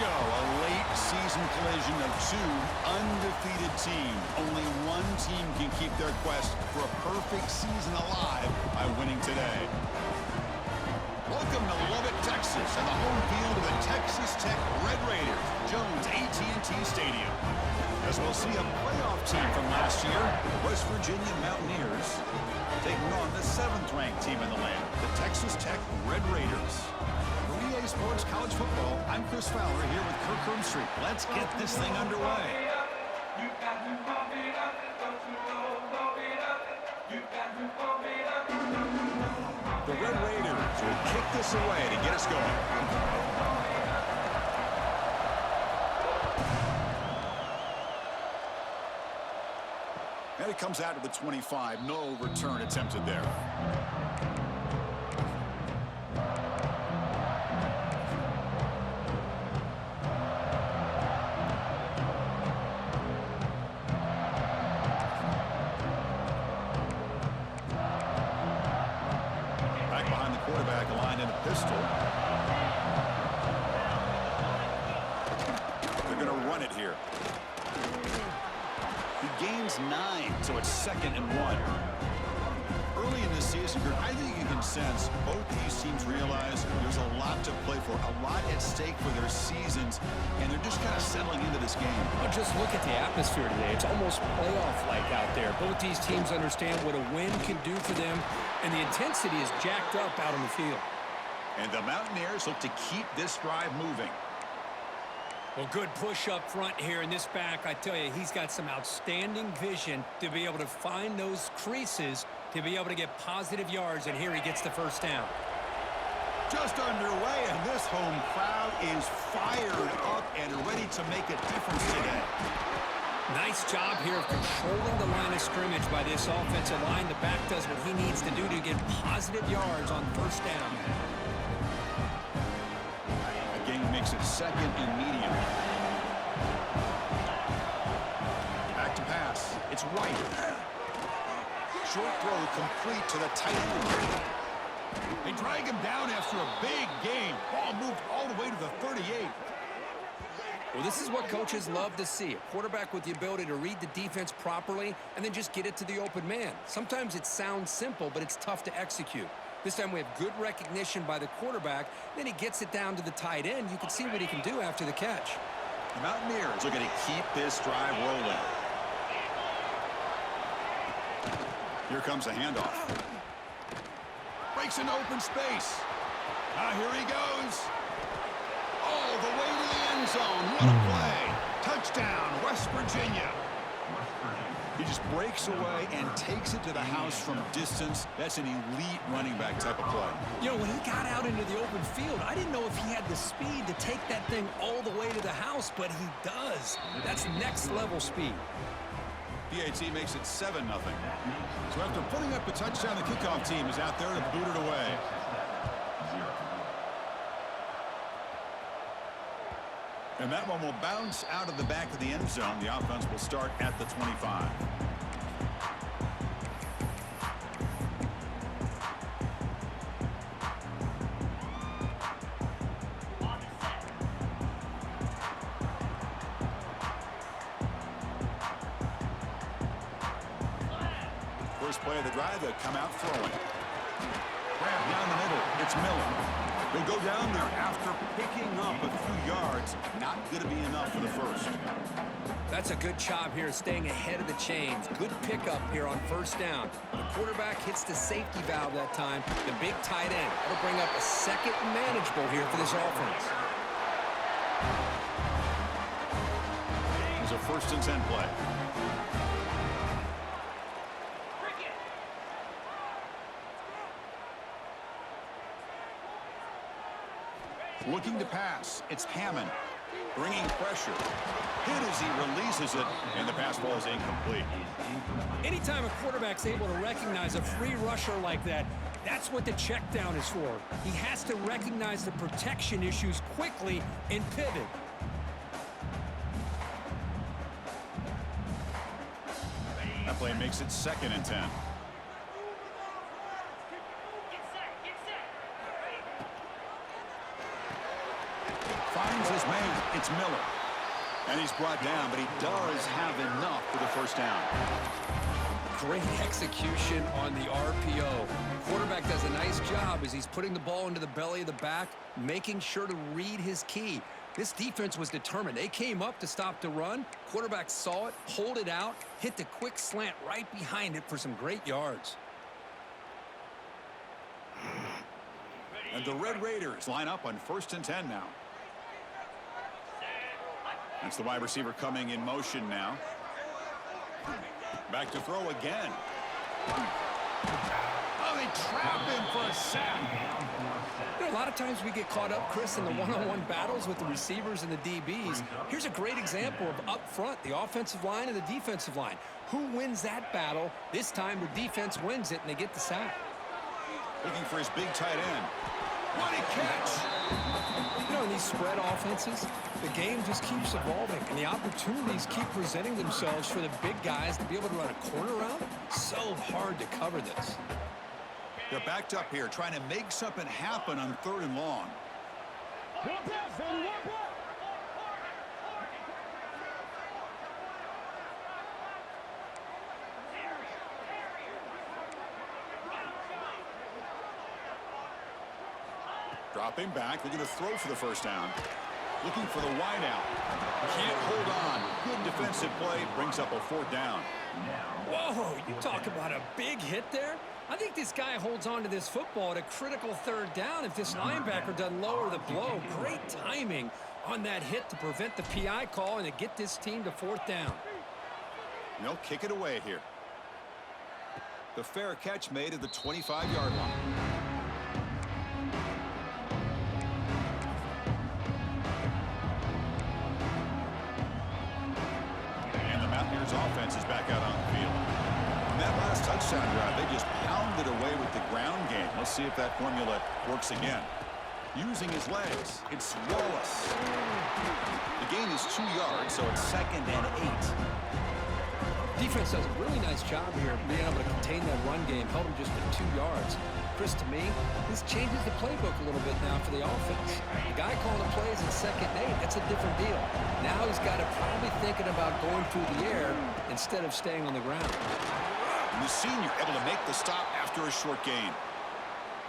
go. A late season collision of two undefeated teams. Only one team can keep their quest for a perfect season alive by winning today. Welcome to Lubbock, Texas, and the home field of the Texas Tech Red Raiders, Jones AT&T Stadium. As we'll see a playoff team from last year, West Virginia Mountaineers, taking on the 7th-ranked team in the land, the Texas Tech Red Raiders. For EA Sports College Football, I'm Chris Fowler here with Kirk Herbstreit. Let's get this thing underway. The Red Raiders will kick this away to get us going. And it comes out to the 25. No return attempted there. Back behind the quarterback, aligned in a pistol. They're going to run it here. He gains 9, so it's 2nd and 1. Early in the season, I think you can sense both these teams realize there's a lot to play for, a lot at stake for their seasons, and they're just kind of settling into this game. Well, just look at the atmosphere today. It's almost playoff-like out there. Both these teams understand what a win can do for them, and the intensity is jacked up out on the field. And the Mountaineers look to keep this drive moving. Well, good push up front here in this back. I tell you, he's got some outstanding vision to be able to find those creases to be able to get positive yards, and here he gets the first down. Just underway, and this home crowd is fired up and ready to make a difference today. Nice job here of controlling the line of scrimmage by this offensive line. The back does what he needs to do to get positive yards on first down. Makes it 2nd and medium. Back to pass. It's White. Short throw complete to the tight end. They drag him down after a big gain. Ball moved all the way to the 38. Well, this is what coaches love to see. A quarterback with the ability to read the defense properly and then just get it to the open man. Sometimes it sounds simple, but it's tough to execute. This time we have good recognition by the quarterback. Then he gets it down to the tight end. You can see what he can do after the catch. The Mountaineers are going to keep this drive rolling. Here comes a handoff. Breaks into open space. Here he goes. All the way to the end zone. What a play. Touchdown, West Virginia. He just breaks away and takes it to the house from distance. That's an elite running back type of play. You know, when he got out into the open field, I didn't know if he had the speed to take that thing all the way to the house, but he does. That's next-level speed. PAT makes it 7-0. So after putting up a touchdown, the kickoff team is out there to boot it away. And that one will bounce out of the back of the end zone. The offense will start at the 25. First play of the drive, they'll come out throwing. Grab down the middle. It's Miller. They'll go down there after picking up a few yards. Not going to be enough for the first. That's a good job here staying ahead of the chains. Good pickup here on first down. The quarterback hits the safety valve that time. The big tight end. That'll bring up a 2nd and manageable here for this offense. It's a 1st and 10 play. Looking to pass. It's Hammond. Bringing pressure. Hit as he releases it, and the pass ball is incomplete. Anytime a quarterback's able to recognize a free rusher like that, that's what the check down is for. He has to recognize the protection issues quickly and pivot. That play makes it 2nd and 10. Finds finds his man. It's Miller. And he's brought down, but he does have enough for the first down. Great execution on the RPO. Quarterback does a nice job as he's putting the ball into the belly of the back, making sure to read his key. This defense was determined. They came up to stop the run. Quarterback saw it, pulled it out, hit the quick slant right behind it for some great yards. And the Red Raiders line up on 1st and 10 now. That's the wide receiver coming in motion now. Back to throw again. Oh, they trap him for a sack. You know, a lot of times we get caught up, Chris, in the one-on-one battles with the receivers and the DBs. Here's a great example of up front, the offensive line and the defensive line. Who wins that battle? This time the defense wins it, and they get the sack. Looking for his big tight end. What a catch! You know, in these spread offenses, the game just keeps evolving, and the opportunities keep presenting themselves for the big guys to be able to run a corner route. So hard to cover this. They're backed up here, trying to make something happen on 3rd and long. Dropping back, they're going to throw for the first down. Looking for the wideout. Can't hold on. Good defensive play, brings up a 4th down. Whoa, you talk about a big hit there. I think this guy holds on to this football at a critical 3rd down if this linebacker doesn't lower the blow. Great timing on that hit to prevent the PI call and to get this team to 4th down. They'll kick it away here. The fair catch made at the 25-yard line. Mountaineers offense is back out on the field. And that last touchdown drive, they just pounded away with the ground game. Let's see if that formula works again. Using his legs, it's Wallace. The gain is 2 yards, so it's 2nd and 8. Defense does a really nice job here being able to contain that run game, held him just for 2 yards. Chris, to me, this changes the playbook a little bit now for the offense. The guy calling the plays in 2nd and 8, that's a different deal. Now he's got to probably thinking about going through the air instead of staying on the ground. And the senior able to make the stop after a short gain.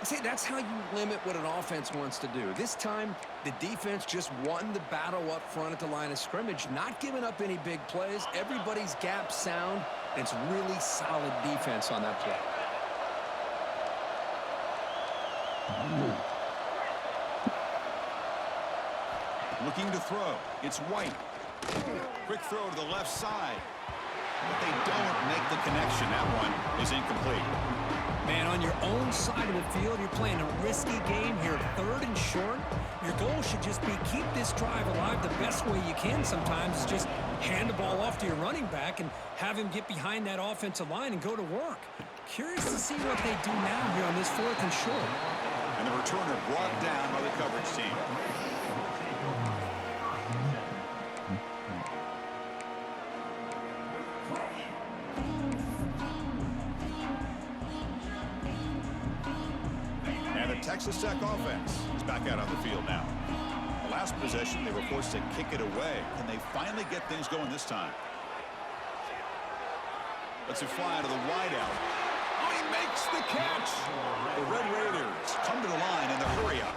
See, that's how you limit what an offense wants to do. This time, the defense just won the battle up front at the line of scrimmage, not giving up any big plays. Everybody's gap sound, and it's really solid defense on that play. Looking to throw. It's White. Quick throw to the left side. But they don't make the connection. That one is incomplete. Man, on your own side of the field, you're playing a risky game here. 3rd and short. Your goal should just be keep this drive alive the best way you can sometimes is just hand the ball off to your running back and have him get behind that offensive line and go to work. Curious to see what they do now here on this 4th and short. And the returner brought down by the coverage team. And the Texas Tech offense is back out on the field now. The last possession, they were forced to kick it away. Can they finally get things going this time? Let's it fly to the wideout. Oh, he makes the catch. The Red Raiders come to the line in the hurry-up.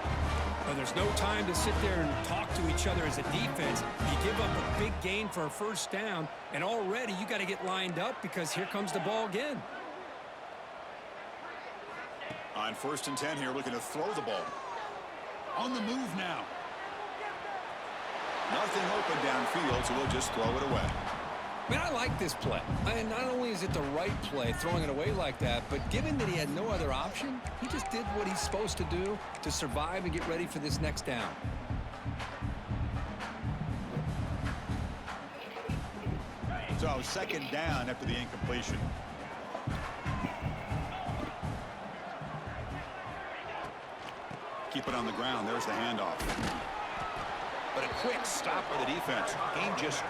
Well, there's no time to sit there and talk to each other as a defense. You give up a big gain for a 1st down, and already you got to get lined up because here comes the ball again. On 1st and 10 here, looking to throw the ball. On the move now. Nothing open downfield, so we'll just throw it away. Man, I like this play. And not only is it the right play, throwing it away like that, but given that he had no other option, he just did what he's supposed to do to survive and get ready for this next down. So 2nd down after the incompletion. Keep it on the ground. There's the handoff. But a quick stop by the defense. Gain just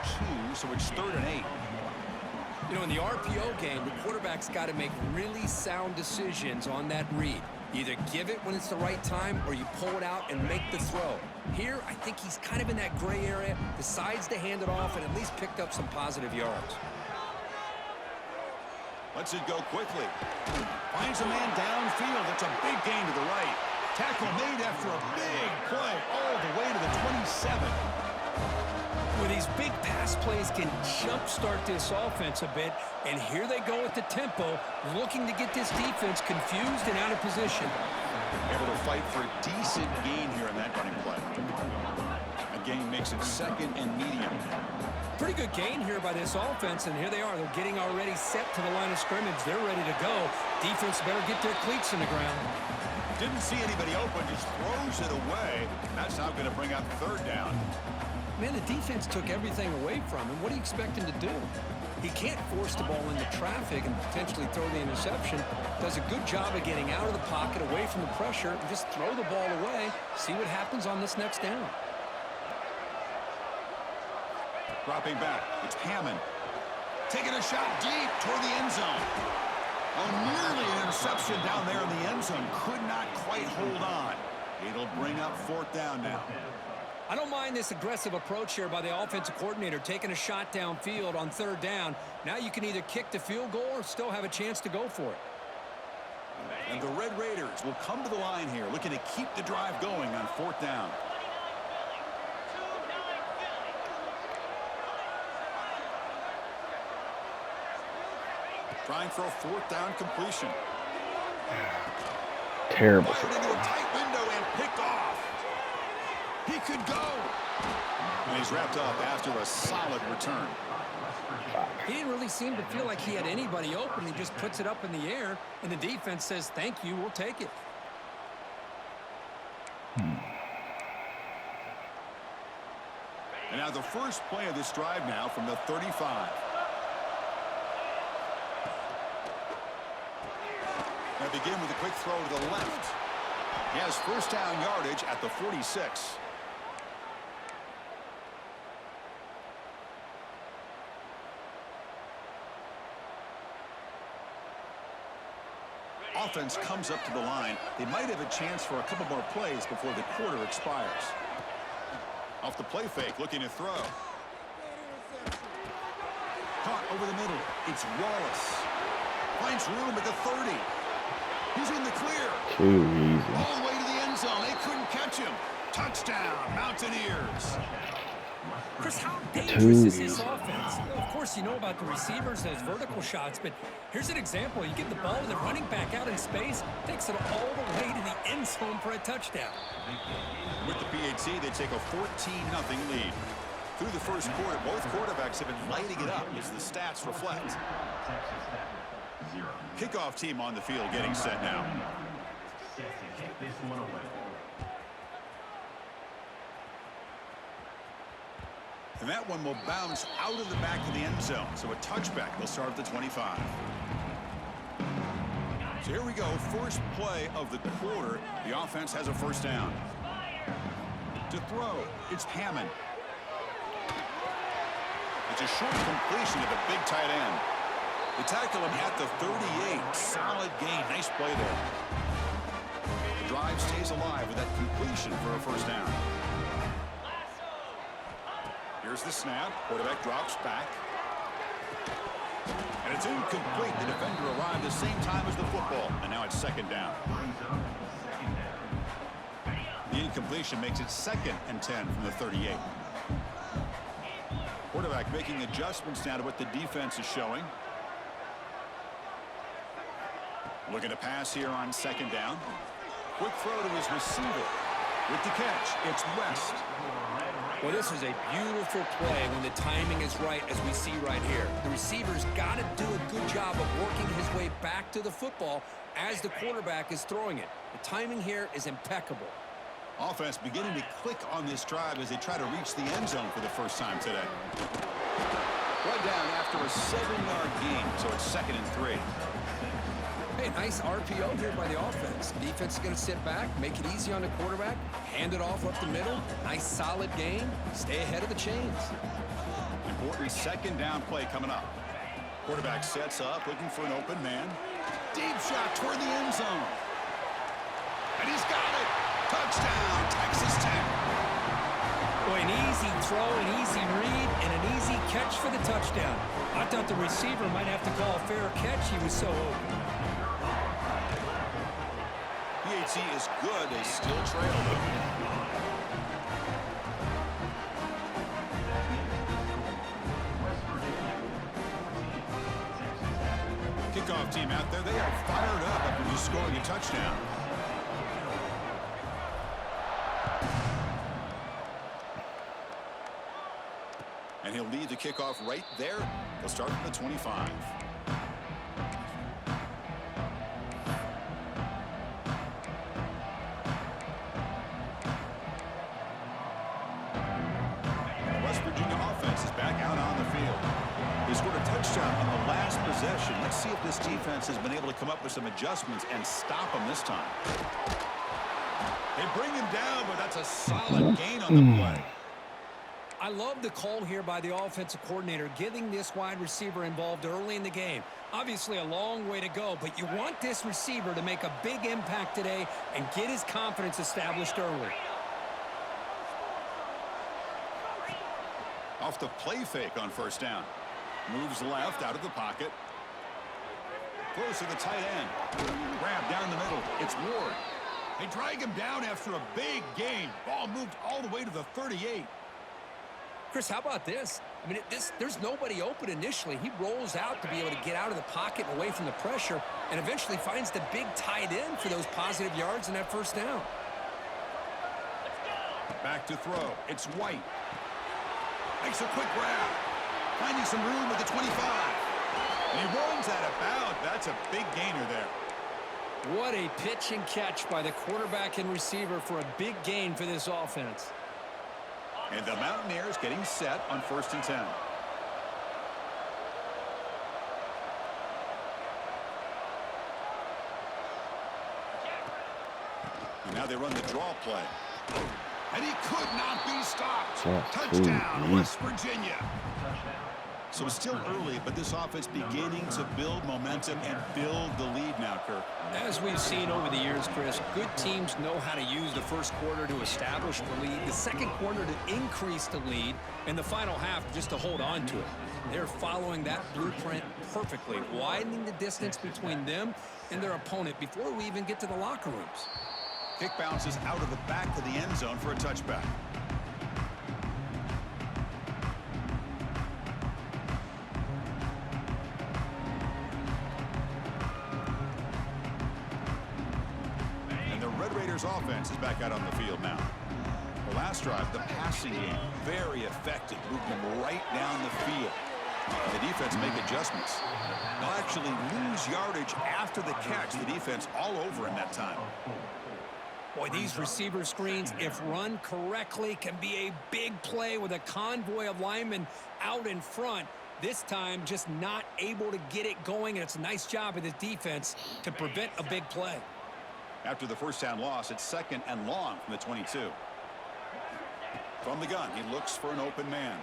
2, so it's 3rd and 8. You know, in the RPO game, the quarterback's got to make really sound decisions on that read. You either give it when it's the right time or you pull it out and make the throw. Here, I think he's kind of in that gray area, decides to hand it off and at least picked up some positive yards. Lets it go quickly. Finds a man downfield. That's a big gain to the right. Tackle made after a big play all the way to the 27. Well, these big pass plays can jumpstart this offense a bit, and here they go at the tempo, looking to get this defense confused and out of position. Able to fight for a decent gain here in that running play. A gain makes it second and medium. Pretty good gain here by this offense, and here they are. They're getting already set to the line of scrimmage. They're ready to go. Defense better get their cleats in the ground. Didn't see anybody open, just throws it away. That's now going to bring up third down. Man, the defense took everything away from him. What do you expect him to do? He can't force the ball into traffic and potentially throw the interception. Does a good job of getting out of the pocket, away from the pressure, and just throw the ball away. See what happens on this next down. Dropping back, it's Hammond. Taking a shot deep toward the end zone. Oh, nearly an interception down there in the end zone. Could not quite hold on. It'll bring up fourth down now. I don't mind this aggressive approach here by the offensive coordinator, taking a shot downfield on third down. Now you can either kick the field goal or still have a chance to go for it. And the Red Raiders will come to the line here, looking to keep the drive going on fourth down. Trying for a fourth down completion. Terrible. Fired into a tight window and picked off. He could go. And he's wrapped up after a solid return. He didn't really seem to feel like he had anybody open. He just puts it up in the air, and the defense says, thank you, we'll take it. And now the first play of this drive now from the 35. Now begin with a quick throw to the left. He has first down yardage at the 46. Offense comes up to the line. They might have a chance for a couple more plays before the quarter expires. Off the play fake, looking to throw. Caught over the middle. It's Wallace. Finds room at the 30. He's in the clear. Too easy. All the way to the end zone. They couldn't catch him. Touchdown, Mountaineers. Chris, how dangerous is this offense? Of course, you know about the receivers, those vertical shots, but here's an example. You get the ball to the running back out in space, takes it all the way to the end zone for a touchdown. With the PAT, they take a 14-0 lead. Through the first quarter, both quarterbacks have been lighting it up as the stats reflect. Kickoff team on the field getting set now. And that one will bounce out of the back of the end zone. So a touchback will start at the 25. So here we go. First play of the quarter. The offense has a first down. To throw, it's Hammond. It's a short completion to the big tight end. They tackle him at the 38. Solid gain. Nice play there. The drive stays alive with that completion for a first down. Here's the snap. Quarterback drops back. And it's incomplete. The defender arrived the same time as the football. And now it's second down. The incompletion makes it 2nd and 10 from the 38. Quarterback making adjustments now to what the defense is showing. Looking to pass here on second down. Quick throw to his receiver. With the catch, it's West. Well, this is a beautiful play when the timing is right, as we see right here. The receiver's got to do a good job of working his way back to the football as the quarterback is throwing it. The timing here is impeccable. Offense beginning to click on this drive as they try to reach the end zone for the first time today. Right down after a 7-yard gain, so it's 2nd and 3. Hey, nice RPO here by the offense. Defense is going to sit back, make it easy on the quarterback, hand it off up the middle. Nice solid gain. Stay ahead of the chains. Important second down play coming up. Quarterback sets up, looking for an open man. Deep shot toward the end zone. And he's got it. Touchdown, Texas Tech. Boy, an easy throw, an easy read, and an easy catch for the touchdown. I thought the receiver might have to call a fair catch. He was so open. PAT is good. They still trail, though. Kickoff team out there. They are fired up after just scoring a touchdown. And he'll lead the kickoff right there. They'll start from the 25. The West Virginia offense is back out on the field. They scored a touchdown on the last possession. Let's see if this defense has been able to come up with some adjustments and stop them this time. They bring him down, but that's a solid gain on the play. I love the call here by the offensive coordinator, getting this wide receiver involved early in the game. Obviously a long way to go, but you want this receiver to make a big impact today and get his confidence established early. Off the play fake on first down. Moves left out of the pocket. Close to the tight end. Grab down the middle. It's Ward. They drag him down after a big gain. Ball moved all the way to the 38. Chris, how about this? I mean, there's nobody open initially. He rolls out to be able to get out of the pocket and away from the pressure and eventually finds the big tight end for those positive yards and that first down. Back to throw. It's White. Makes a quick grab. Finding some room with the 25. And he runs out of bounds. That's a big gainer there. What a pitch and catch by the quarterback and receiver for a big gain for this offense. And the Mountaineers getting set on 1st and 10. And now they run the draw play. And he could not be stopped. Touchdown, West Virginia. So it's still early, but this offense beginning to build momentum and build the lead now, Kirk. As we've seen over the years, Chris, good teams know how to use the first quarter to establish the lead, the second quarter to increase the lead, and the final half just to hold on to it. They're following that blueprint perfectly, widening the distance between them and their opponent before we even get to the locker rooms. Kick bounces out of the back to the end zone for a touchback. Offense is back out on the field now. The last drive, the passing game, very effective, moving them right down the field. And the defense make adjustments. They'll actually lose yardage after the catch. The defense all over in that time. Boy, these receiver screens, if run correctly, can be a big play with a convoy of linemen out in front. This time, just not able to get it going, and it's a nice job of the defense to prevent a big play. After the first down loss, it's 2nd and long from the 22. From the gun, he looks for an open man.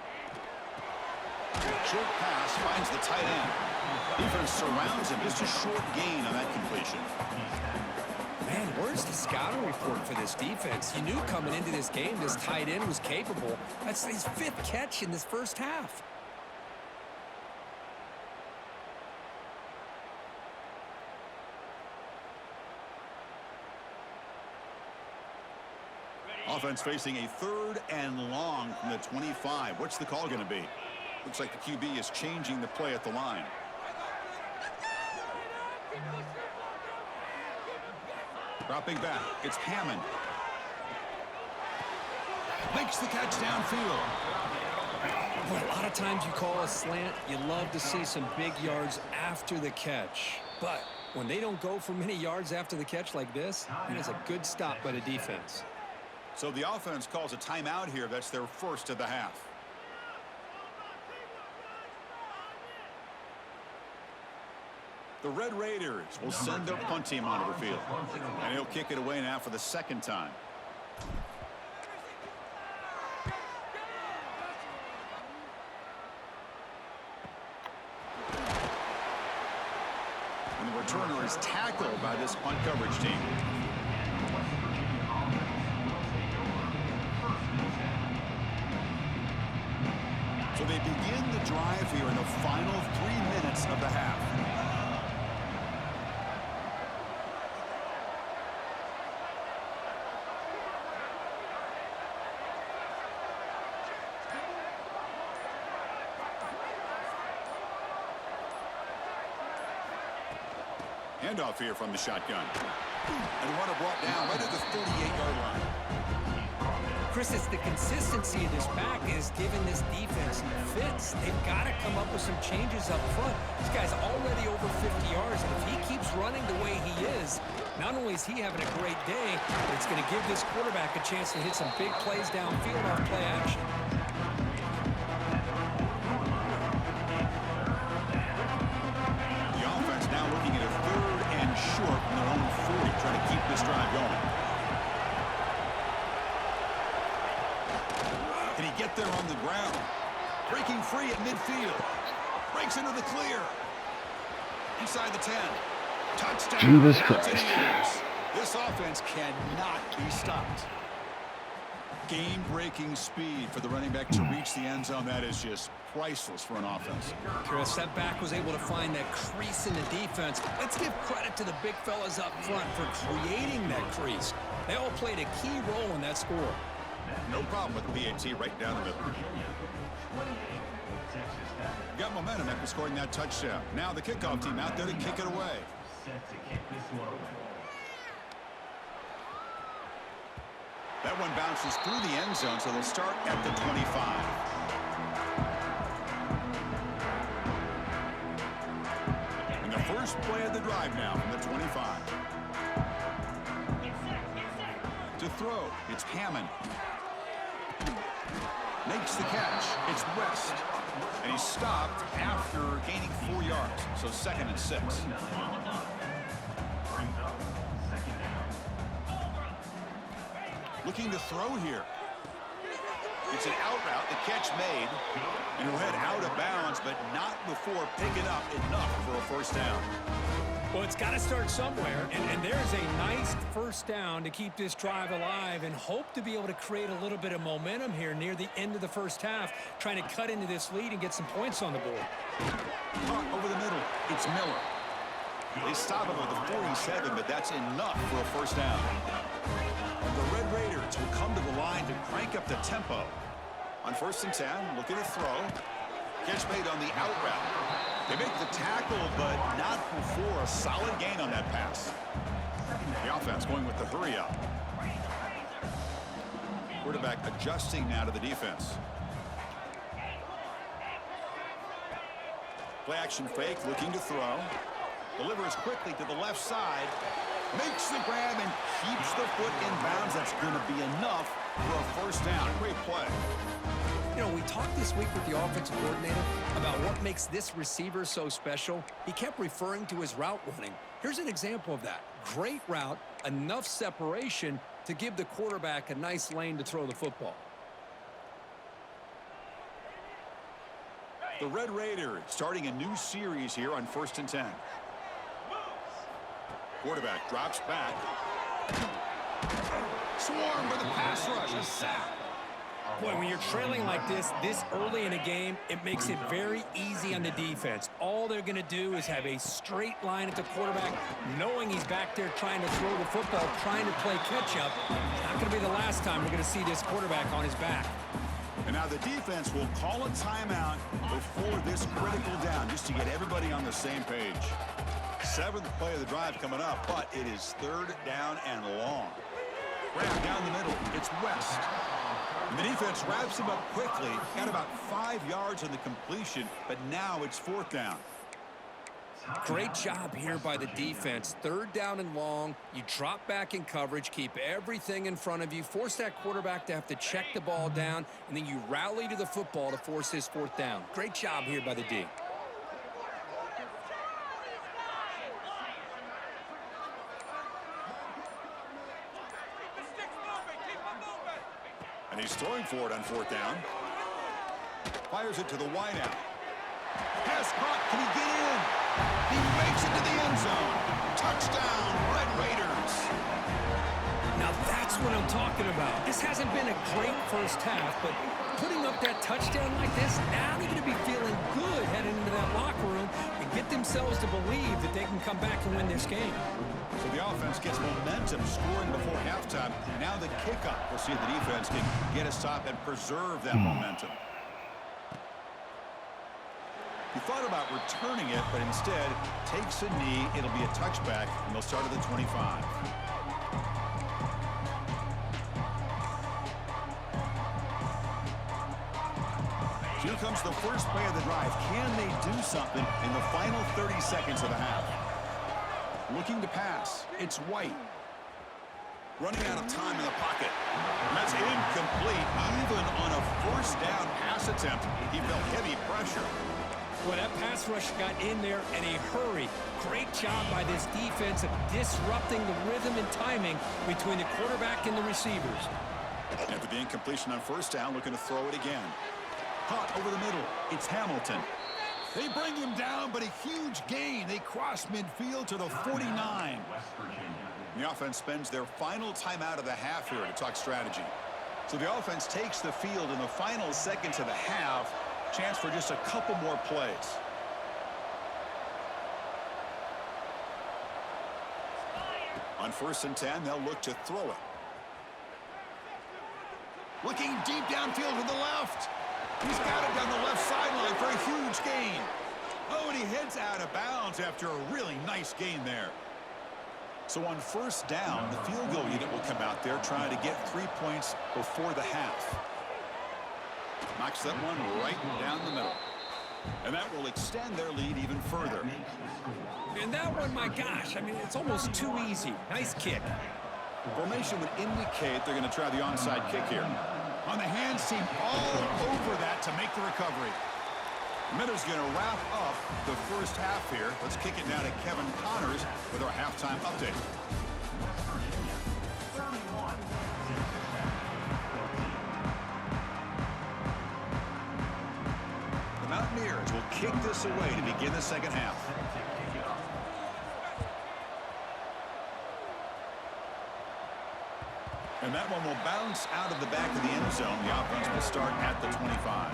Short pass finds the tight end. Defense surrounds him. Just a short gain on that completion. Man, where's the scouting report for this defense? You knew coming into this game this tight end was capable. That's his 5th catch in this first half. Offense facing a 3rd and long from the 25. What's the call going to be? Looks like the QB is changing the play at the line. Dropping back. It's Hammond. Makes the catch downfield. Well, a lot of times you call a slant, you love to see some big yards after the catch. But when they don't go for many yards after the catch like this, it is a good stop by the defense. So the offense calls a timeout here. That's their first of the half. The Red Raiders will send their punt team onto the field. And he'll kick it away now for the 2nd time. And the returner is tackled by this punt coverage team. So they begin the drive here in the final 3 minutes of the half. Handoff here from the shotgun. And runner brought down right at the 38-yard line. Chris, it's the consistency of this back is giving this defense fits. They've got to come up with some changes up front. This guy's already over 50 yards, and if he keeps running the way he is, not only is he having a great day, but it's going to give this quarterback a chance to hit some big plays downfield off play action. The offense now looking at a 3rd and short from their own 40, trying to keep this drive going. Can he get there on the ground? Breaking free at midfield. Breaks into the clear. Inside the 10. Touchdown. Jesus Christ. This offense cannot be stopped. Game-breaking speed for the running back to reach the end zone. That is just priceless for an offense. Chris, that back was able to find that crease in the defense. Let's give credit to the big fellas up front for creating that crease. They all played a key role in that score. No problem with the PAT right down the middle. Got momentum after scoring that touchdown. Now the kickoff team out there to kick it away. That one bounces through the end zone, so they'll start at the 25. And the first play of the drive now from the 25. To throw, it's Hammond. Makes the catch. It's West. And he's stopped after gaining 4 yards. So 2nd and 6. Looking to throw here. It's an out route. The catch made. And he'll head out of bounds, but not before picking up enough for a first down. Well, it's got to start somewhere, and there's a nice first down to keep this drive alive and hope to be able to create a little bit of momentum here near the end of the first half, trying to cut into this lead and get some points on the board. Caught over the middle. It's Miller. They stop him at the 47, but that's enough for a first down. And the Red Raiders will come to the line to crank up the tempo. On 1st and 10, look at the throw. Catch made on the out route. They make the tackle, but not before a solid gain on that pass. The offense going with the hurry up. Quarterback adjusting now to the defense. Play action fake, looking to throw. Delivers quickly to the left side. Makes the grab and keeps the foot in bounds. That's going to be enough for a first down. Great play. You know, we talked this week with the offensive coordinator about what makes this receiver so special. He kept referring to his route running. Here's an example of that. Great route, enough separation to give the quarterback a nice lane to throw the football. The Red Raiders starting a new series here on 1st and 10. Quarterback drops back. Swarmed by the pass rush. A sack. Boy, when you're trailing like this early in a game, it makes it very easy on the defense. All they're going to do is have a straight line at the quarterback, knowing he's back there trying to throw the football, trying to play catch-up. It's not going to be the last time we're going to see this quarterback on his back. And now the defense will call a timeout before this critical down, just to get everybody on the same page. 7th play of the drive coming up, but it is 3rd down and long. Grab down the middle. It's West. And the defense wraps him up quickly. Got about 5 yards on the completion, but now it's 4th down. Great job here by the defense. 3rd down and long. You drop back in coverage, keep everything in front of you, force that quarterback to have to check the ball down, and then you rally to the football to force his 4th down. Great job here by the D. And he's throwing for it on 4th down. Fires it to the wideout. Pass caught. Can he get in? He makes it to the end zone. Touchdown, Red Raiders. Now that's what I'm talking about. This hasn't been a great first half, but putting up that touchdown like this, now they're going to be feeling good heading into that locker room and get themselves to believe that they can come back and win this game. So the offense gets momentum scoring before halftime. Now the kickoff. We'll see if the defense can get a stop and preserve that momentum. He thought about returning it, but instead takes a knee. It'll be a touchback, and they'll start at the 25. Here comes the first play of the drive. Can they do something in the final 30 seconds of the half? Looking to pass. It's White. Running out of time in the pocket. That's incomplete. Even on a first down pass attempt, he felt heavy pressure. Well, that pass rush got in there in a hurry. Great job by this defense of disrupting the rhythm and timing between the quarterback and the receivers. After the incompletion on first down, looking to throw it again. Caught over the middle. It's Hamilton. They bring him down, but a huge gain. They cross midfield to the 49. The offense spends their final timeout of the half here to talk strategy. So the offense takes the field in the final seconds of the half. Chance for just a couple more plays. On 1st and 10, they'll look to throw it. Looking deep downfield to the left. He's got it down the left sideline for a huge gain. Oh, and he heads out of bounds after a really nice gain there. So on 1st down, the field goal unit will come out there trying to get 3 points before the half. Knocks that one right down the middle. And that will extend their lead even further. And that one, my gosh, I mean, it's almost too easy. Nice kick. Formation would indicate they're going to try the onside kick here. On the hands team all over that to make the recovery. Miller's going to wrap up the first half here. Let's kick it now to Kevin Connors with our halftime update. The Mountaineers will kick this away to begin the second half. And that one will bounce out of the back of the end zone. The offense will start at the 25.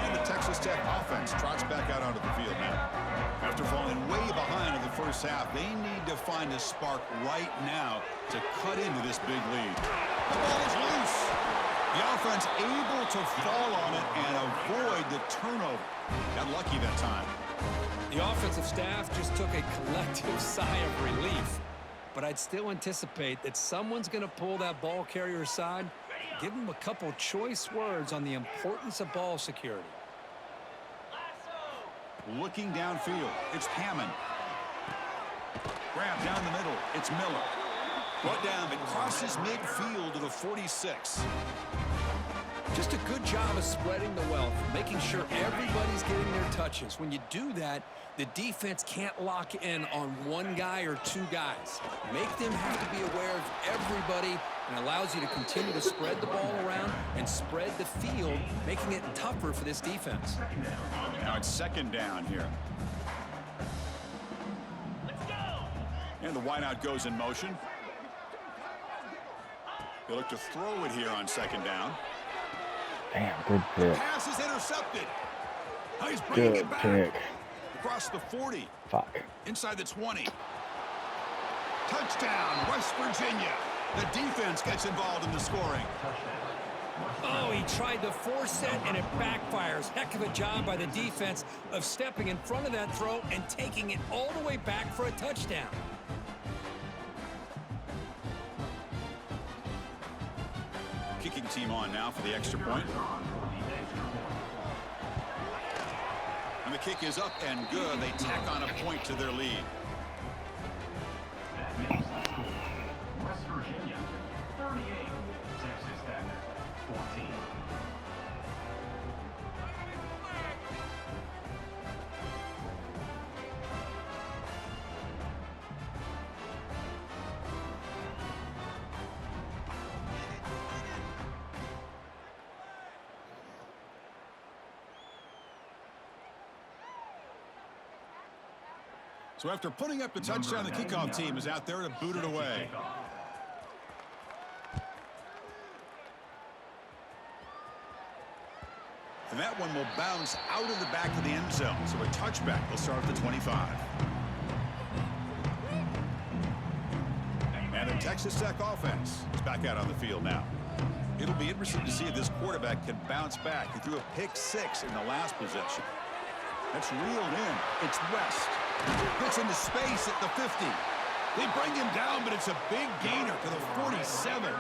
And the Texas Tech offense trots back out onto the field now. After falling way behind in the first half, they need to find a spark right now to cut into this big lead. The ball is loose. The offense able to fall on it and avoid the turnover. Got lucky that time. The offensive staff just took a collective sigh of relief. But I'd still anticipate that someone's going to pull that ball carrier aside, give him a couple choice words on the importance of ball security. Looking downfield, it's Hammond. Grab down the middle, it's Miller. Brought down, it crosses midfield to the 46. Just a good job of spreading the wealth, making sure everybody's getting their touches. When you do that, the defense can't lock in on one guy or two guys. Make them have to be aware of everybody, and allows you to continue to spread the ball around and spread the field, making it tougher for this defense. Now it's second down here. And the wideout goes in motion. They look to throw it here on second down. Damn, good pick. Pass is intercepted. Oh, he's bringing Good it back. pick. Across the 40. Fuck. Inside the 20. Touchdown, West Virginia. The defense gets involved in the scoring. Oh, he tried to force it, and it backfires. Heck of a job by the defense of stepping in front of that throw and taking it all the way back for a touchdown. Kicking team on now for the extra point. And the kick is up and good. They tack on a point to their lead. West Virginia, 38. Texas Tech, 14. So after putting up the touchdown, the kickoff team is out there to boot it away. And that one will bounce out of the back of the end zone. So a touchback will start at the 25. And the Texas Tech offense is back out on the field now. It'll be interesting to see if this quarterback can bounce back. He threw a pick 6 in the last possession. That's reeled in. It's West. Gets into space at the 50. They bring him down, but it's a big gainer to the 47.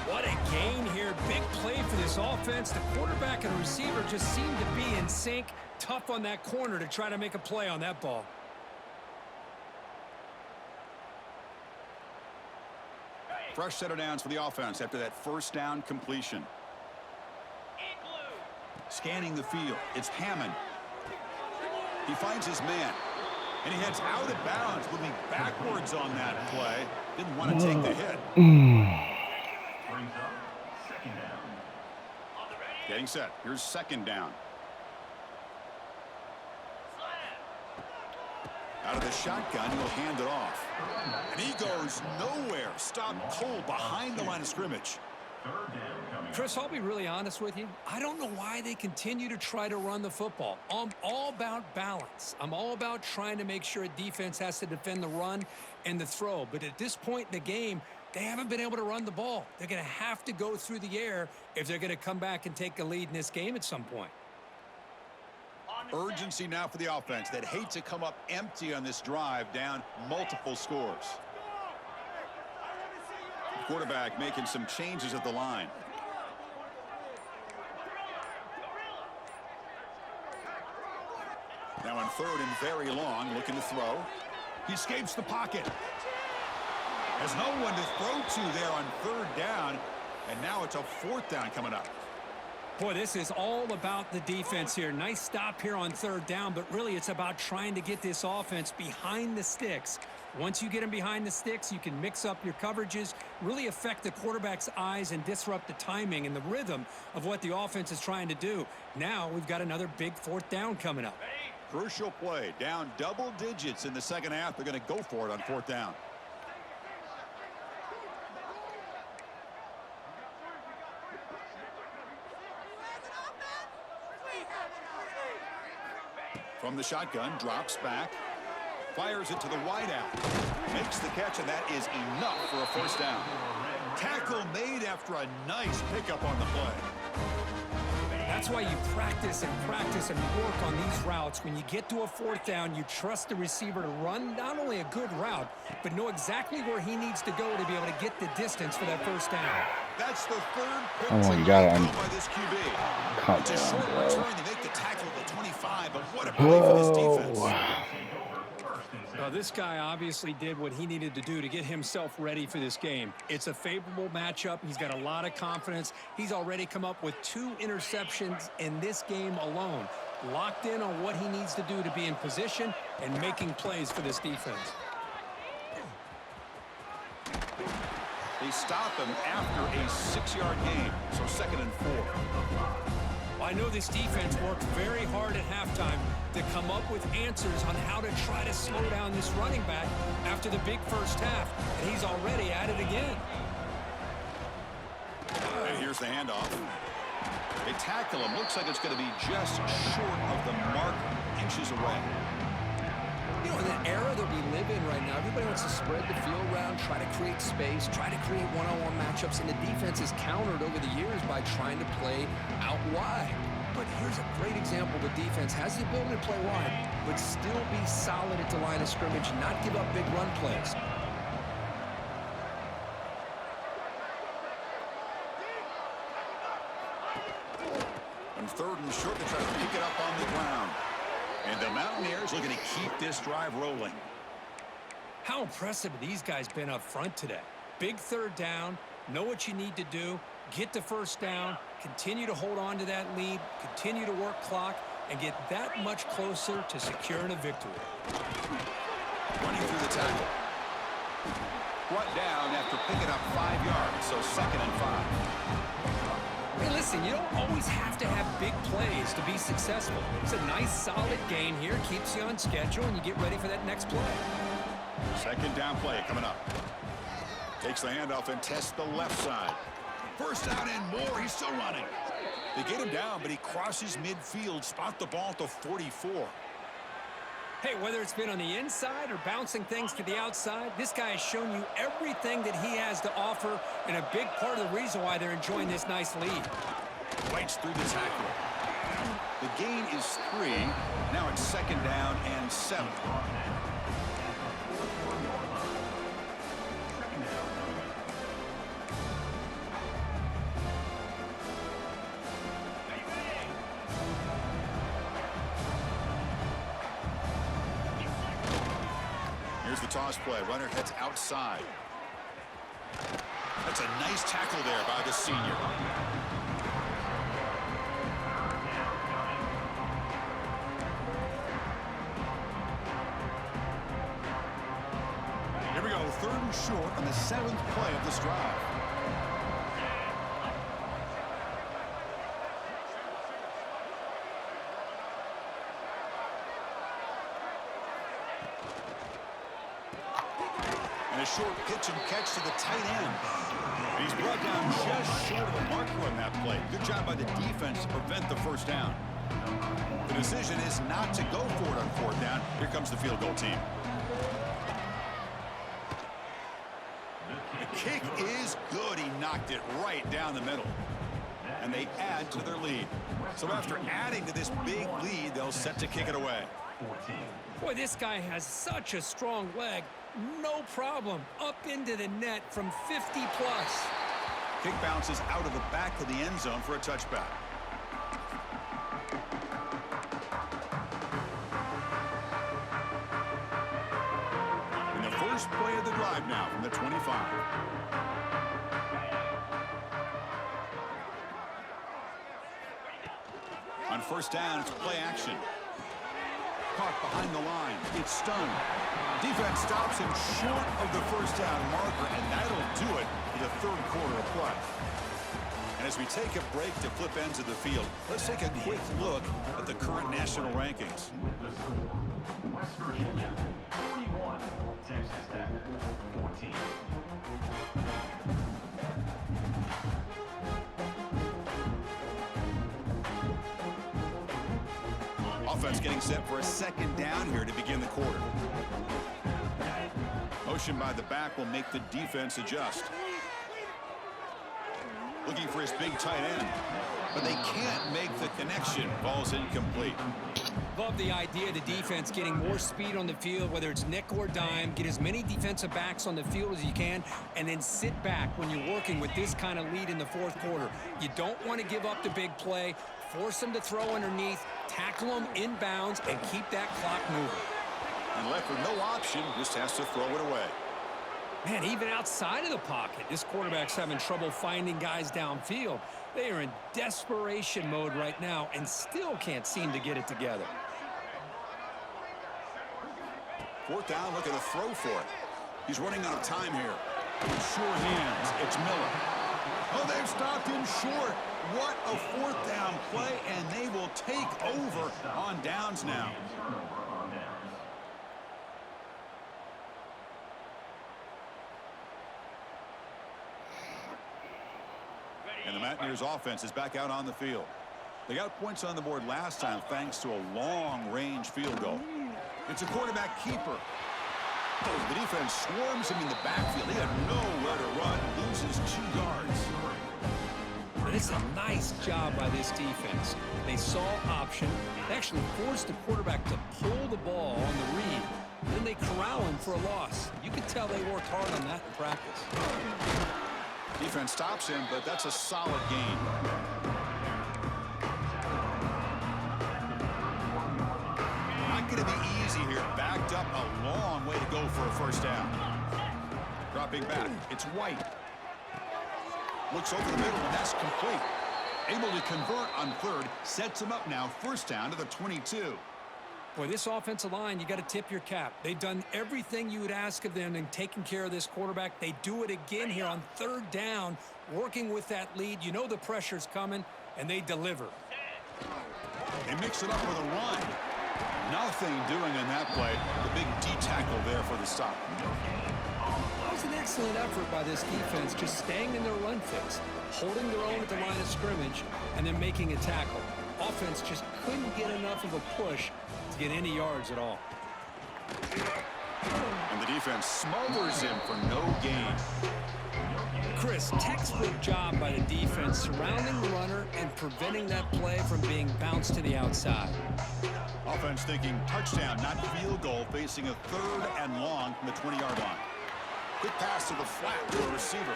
What a gain here. Big play for this offense. The quarterback and receiver just seem to be in sync. Tough on that corner to try to make a play on that ball. Fresh set of downs for the offense after that first down completion. Scanning the field. It's Hammond. He finds his man. And he heads out of bounds, moving backwards on that play. Didn't want to take the hit. Brings up second down. Getting set. Here's second down. Out of the shotgun, he'll hand it off. And he goes nowhere. Stopped cold behind the line of scrimmage. Third down coming. Chris, I'll be really honest with you. I don't know why they continue to try to run the football. I'm all about balance. I'm all about trying to make sure a defense has to defend the run and the throw. But at this point in the game, they haven't been able to run the ball. They're going to have to go through the air if they're going to come back and take a lead in this game at some point. Urgency now for the offense that hate to come up empty on this drive, down multiple scores. Quarterback making some changes at the line. Now on third and very long, looking to throw. He escapes the pocket. There's no one to throw to there on third down, and now it's a fourth down coming up. Boy, this is all about the defense here. Nice stop here on third down, but really it's about trying to get this offense behind the sticks. Once you get them behind the sticks, you can mix up your coverages, really affect the quarterback's eyes and disrupt the timing and the rhythm of what the offense is trying to do. Now we've got another big fourth down coming up. Crucial play. Down double digits in the second half. They're going to go for it on fourth down. From the shotgun, drops back, fires it to the wideout, makes the catch, and that is enough for a first down. Tackle made after a nice pickup on the play. That's why you practice and work on these routes. When you get to a fourth down, you trust the receiver to run not only a good route, but know exactly where he needs to go to be able to get the distance for that first down. That's the third pick Oh, you got it. by this QB. Come It's a on, short bro. return to make the tackle at the 25, but what a play for this defense. This guy obviously did what he needed to do to get himself ready for this game. It's a favorable matchup. He's got a lot of confidence. He's already come up with 2 interceptions in this game alone. Locked in on what he needs to do to be in position and making plays for this defense. They stop him after a 6-yard gain, so second and 4. I know this defense worked very hard at halftime to come up with answers on how to try to slow down this running back after the big first half, and he's already at it again. And here's the handoff. They tackle him. Looks like it's going to be just short of the mark, inches away. You know, in the era that we live in right now, everybody wants to spread the field around, try to create space, try to create one-on-one matchups, and the defense is countered over the years by trying to play out wide. But here's a great example. The defense has the ability to play wide, but still be solid at the line of scrimmage and not give up big run plays. And third and short to try to pick it up on the ground. And the Mountaineers looking to keep this drive rolling. How impressive have these guys been up front today? Big third down, know what you need to do, get the first down, continue to hold on to that lead, continue to work clock, and get that much closer to securing a victory. Running through the tackle. Brought down after picking up 5 yards, so second and 5. Hey, listen, you don't always have to have big plays to be successful. It's a nice, solid gain here, keeps you on schedule, and you get ready for that next play. Second down play coming up. Takes the handoff and tests the left side. First down and more. He's still running. They get him down, but he crosses midfield. Spot the ball at the 44. Hey, whether it's been on the inside or bouncing things to the outside, this guy has shown you everything that he has to offer, and a big part of the reason why they're enjoying this nice lead. Bites through the tackle. The gain is 3. Now it's second down and 7. Here's the toss play. Runner heads outside. That's a nice tackle there by the senior. Here we go, 3rd and short on the 7th play of this drive. And a short pitch and catch to the tight end. And he's brought down just short of the marker on that play. Good job by the defense to prevent the first down. The decision is not to go for it on 4th down. Here comes the field goal team. The kick is good. He knocked it right down the middle. And they add to their lead. So after adding to this big lead, they'll set to kick it away. Boy, this guy has such a strong leg. No problem. Up into the net from 50 plus. Kick bounces out of the back of the end zone for a touchback. And the first play of the drive now from the 25. On first down, it's play action. Caught behind the line. It's stunned. Defense stops him short of the first down marker, and that'll do it for the 3rd quarter of play. And as we take a break to flip ends of the field, let's take a quick look at the current national rankings. West Virginia, 41. Texas Tech, 14. Offense getting set for a second down here to begin the quarter. Motion by the back will make the defense adjust. Looking for his big tight end, but they can't make the connection. Ball's incomplete. Love the idea of the defense getting more speed on the field, whether it's nickel or dime. Get as many defensive backs on the field as you can, and then sit back when you're working with this kind of lead in the 4th quarter. You don't want to give up the big play. Force them to throw underneath, tackle them inbounds, and keep that clock moving. And left with no option, just has to throw it away. Man, even outside of the pocket, this quarterback's having trouble finding guys downfield. They are in desperation mode right now and still can't seem to get it together. 4th down, look at the throw for it. He's running out of time here. Sure hands, it's Miller. Oh, they've stopped him short. What a 4th down play, and they will take over on downs now. And the Mountaineers offense is back out on the field. They got points on the board last time thanks to a long-range field goal. It's a quarterback keeper. Oh, the defense swarms him in the backfield. He had nowhere to run, loses 2 yards. And it's a nice job by this defense. They saw option. They actually forced the quarterback to pull the ball on the read. And then they corral him for a loss. You could tell they worked hard on that in practice. Defense stops him, but that's a solid gain. Not going to be easy here. Backed up a long way to go for a first down. Dropping back. It's White. Looks over the middle, and that's complete. Able to convert on 3rd. Sets him up now. First down to the 22. Boy, this offensive line, you got to tip your cap. They've done everything you would ask of them in taking care of this quarterback. They do it again here on third down, working with that lead. You know the pressure's coming, and they deliver. They mix it up with a run. Nothing doing in that play. The big D tackle there for the stop. That was an excellent effort by this defense, just staying in their run fix, holding their own at the line of scrimmage, and then making a tackle. Offense just couldn't get enough of a push to get any yards at all. And the defense smothers him for no gain. Chris, textbook job by the defense surrounding the runner and preventing that play from being bounced to the outside. Offense thinking touchdown, not field goal, facing a 3rd and long from the 20-yard line. Quick pass to the flat to a receiver.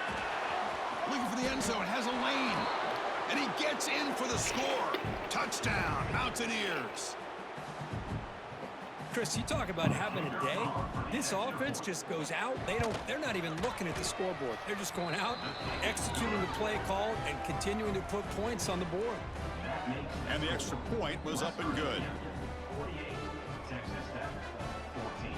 Looking for the end zone, has a lane. And he gets in for the score. Touchdown, Mountaineers. Chris, you talk about having a day. This offense just goes out. They're not even looking at the scoreboard. They're just going out, executing the play call, and continuing to put points on the board. And the extra point was up and good. 48, Texas Tech, 14.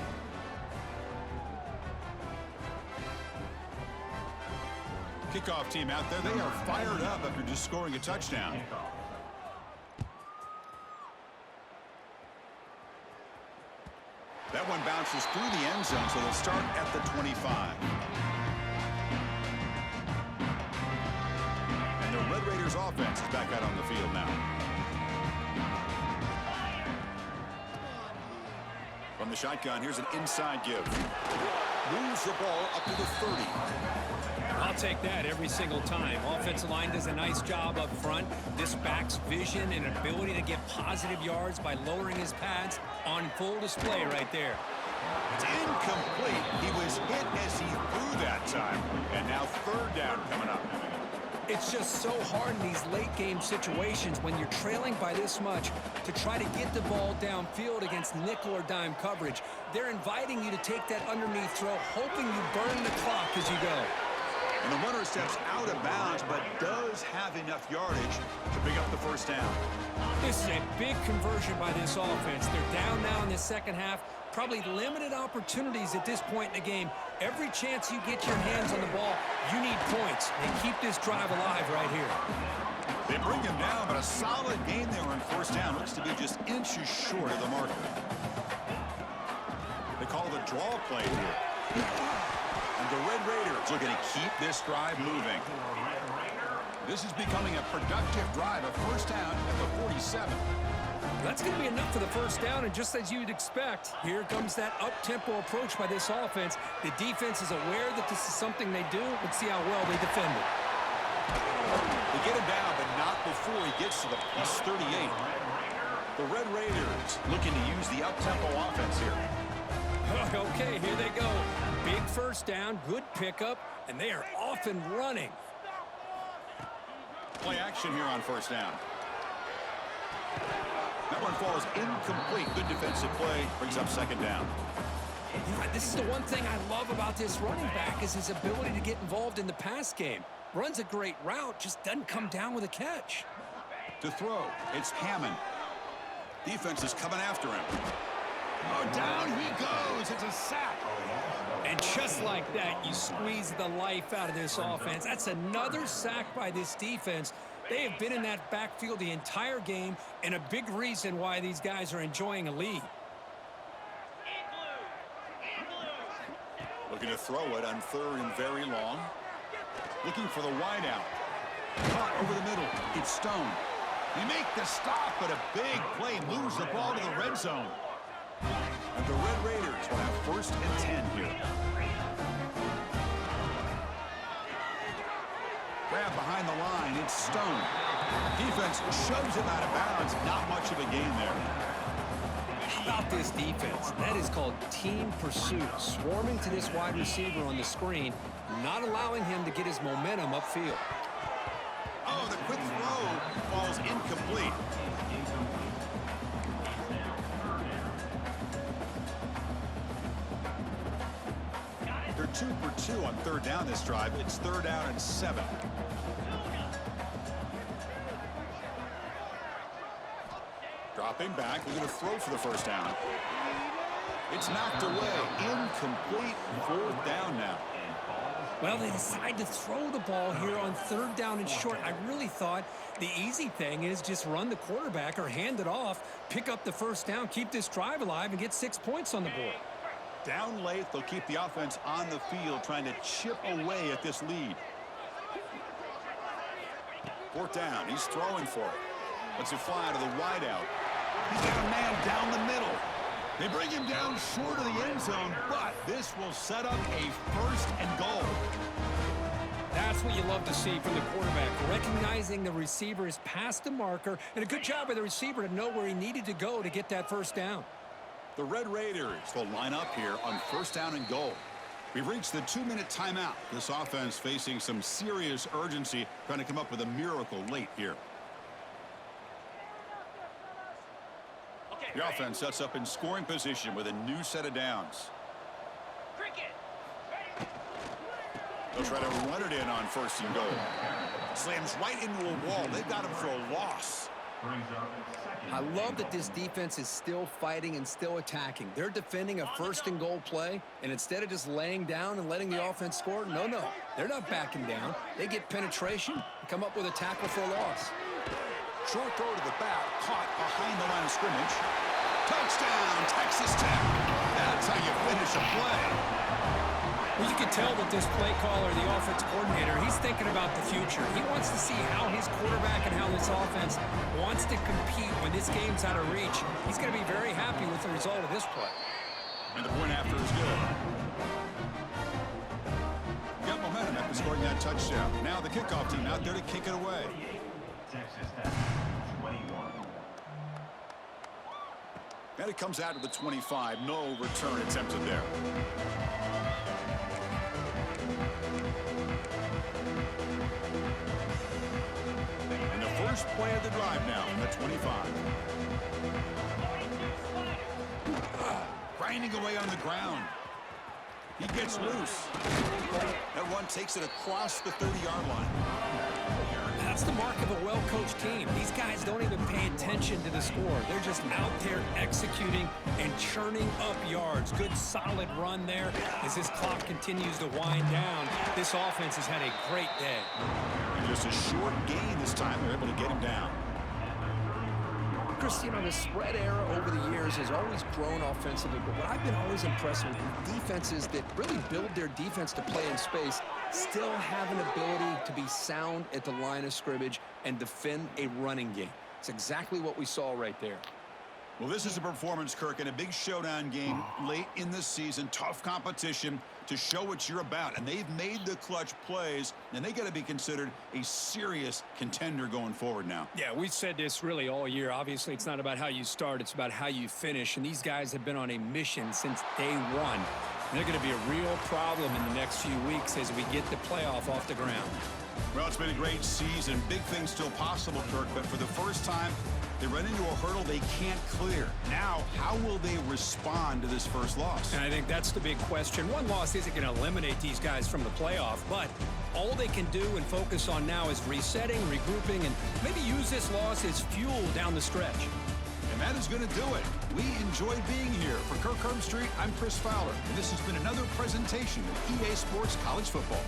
Kickoff team out there, they are fired up after just scoring a touchdown. That one bounces through the end zone, so they'll start at the 25. And the Red Raiders offense is back out on the field now. From the shotgun, here's an inside give. Moves the ball up to the 30. I'll take that every single time. Offensive line does a nice job up front. This back's vision and ability to get positive yards by lowering his pads on full display right there. It's incomplete. He was hit as he threw that time. And now 3rd down coming up. It's just so hard in these late game situations when you're trailing by this much to try to get the ball downfield against nickel or dime coverage. They're inviting you to take that underneath throw, hoping you burn the clock as you go. And the runner steps out of bounds, but does have enough yardage to pick up the 1st down. This is a big conversion by this offense. They're down now in the second half. Probably limited opportunities at this point in the game. Every chance you get your hands on the ball, you need points. They keep this drive alive right here. They bring him down, but a solid gain there on 1st down. Looks to be just inches short of the marker. They call the draw play here. And the Red Raiders looking to keep this drive moving. This is becoming a productive drive. A 1st down at the 47. That's going to be enough for the 1st down, and just as you'd expect, here comes that up-tempo approach by this offense. The defense is aware that this is something they do. Let's see how well they defend it. They get him down, but not before he gets to the plus 38. The Red Raiders looking to use the up-tempo offense here. Okay, here they go. Big 1st down, good pickup, and they are off and running. Play action here on 1st down. That one falls incomplete. Good defensive play. Brings up 2nd down. Yeah, this is the one thing I love about this running back is his ability to get involved in the pass game. Runs a great route, just doesn't come down with a catch. To throw, it's Hammond. Defense is coming after him. Oh, down he goes. It's a sack. And just like that, you squeeze the life out of this offense. That's another sack by this defense. They have been in that backfield the entire game, and a big reason why these guys are enjoying a lead. Looking to throw it on 3rd and very long. Looking for the wideout. Caught over the middle. It's Stone. They make the stop, but a big play moves the ball to the red zone. And the Red Raiders will have 1st and 10 here. Grab behind the line, it's Stone. Defense shoves him out of bounds. Not much of a gain there. How about this defense? That is called team pursuit. Swarming to this wide receiver on the screen, not allowing him to get his momentum upfield. Oh, the quick throw falls incomplete. They're 2 for 2 on 3rd down this drive. It's 3rd down and 7. Drop Stepping back, we're going to throw for the first down. It's knocked away. Incomplete. 4th down now. Well, they decide to throw the ball here on 3rd down and short. I really thought the easy thing is just run the quarterback or hand it off, pick up the first down, keep this drive alive, and get 6 points on the board. Down late, they'll keep the offense on the field, trying to chip away at this lead. 4th down. He's throwing for it. Lets it fly to the wideout. He's got a man down the middle. They bring him down short of the end zone, but this will set up a 1st and goal. That's what you love to see from the quarterback, recognizing the receiver is past the marker, and a good job by the receiver to know where he needed to go to get that first down. The Red Raiders will line up here on 1st down and goal. We've reached the 2-minute timeout. This offense facing some serious urgency, trying to come up with a miracle late here. The offense sets up in scoring position with a new set of downs. They'll try to run it in on 1st and goal. Slams right into a wall. They've got him for a loss. I love that this defense is still fighting and still attacking. They're defending a 1st and goal play, and instead of just laying down and letting the offense score, no. They're not backing down. They get penetration and come up with a tackle for a loss. Short throw to the back, caught behind the line of scrimmage. Touchdown, Texas Tech. That's how you finish a play. Well, you can tell that this play caller, the offense coordinator, he's thinking about the future. He wants to see how his quarterback and how this offense wants to compete when this game's out of reach. He's going to be very happy with the result of this play. And the point after is good. Got momentum after scoring that touchdown. Now the kickoff team out there to kick it away. Texas Tech, 21. And it comes out to the 25. No return attempted there. And the first play of the drive now from the 25. Grinding away on the ground. He gets loose. That run takes it across the 30-yard line. That's the mark of a well-coached team. These guys don't even pay attention to the score. They're just out there executing and churning up yards. Good, solid run there. As this clock continues to wind down, this offense has had a great day. And just a short gain this time. They're able to get him down. Chris, you know, the spread era over the years has always grown offensively, but what I've been always impressed with defenses that really build their defense to play in space still have an ability to be sound at the line of scrimmage and defend a running game. It's exactly what we saw right there. Well, this is a performance, Kirk, in a big showdown game late in the season. Tough competition to show what you're about. And they've made the clutch plays, and they got to be considered a serious contender going forward now. Yeah, we've said this really all year. Obviously, it's not about how you start. It's about how you finish. And these guys have been on a mission since day one. And they're going to be a real problem in the next few weeks as we get the playoff off the ground. Well, it's been a great season. Big things still possible, Kirk, but for the first time, they run into a hurdle they can't clear. Now, how will they respond to this first loss? And I think that's the big question. One loss isn't going to eliminate these guys from the playoff, but all they can do and focus on now is resetting, regrouping, and maybe use this loss as fuel down the stretch. And that is going to do it. We enjoyed being here. For Kirk Herbstreit, I'm Chris Fowler, and this has been another presentation of EA Sports College Football.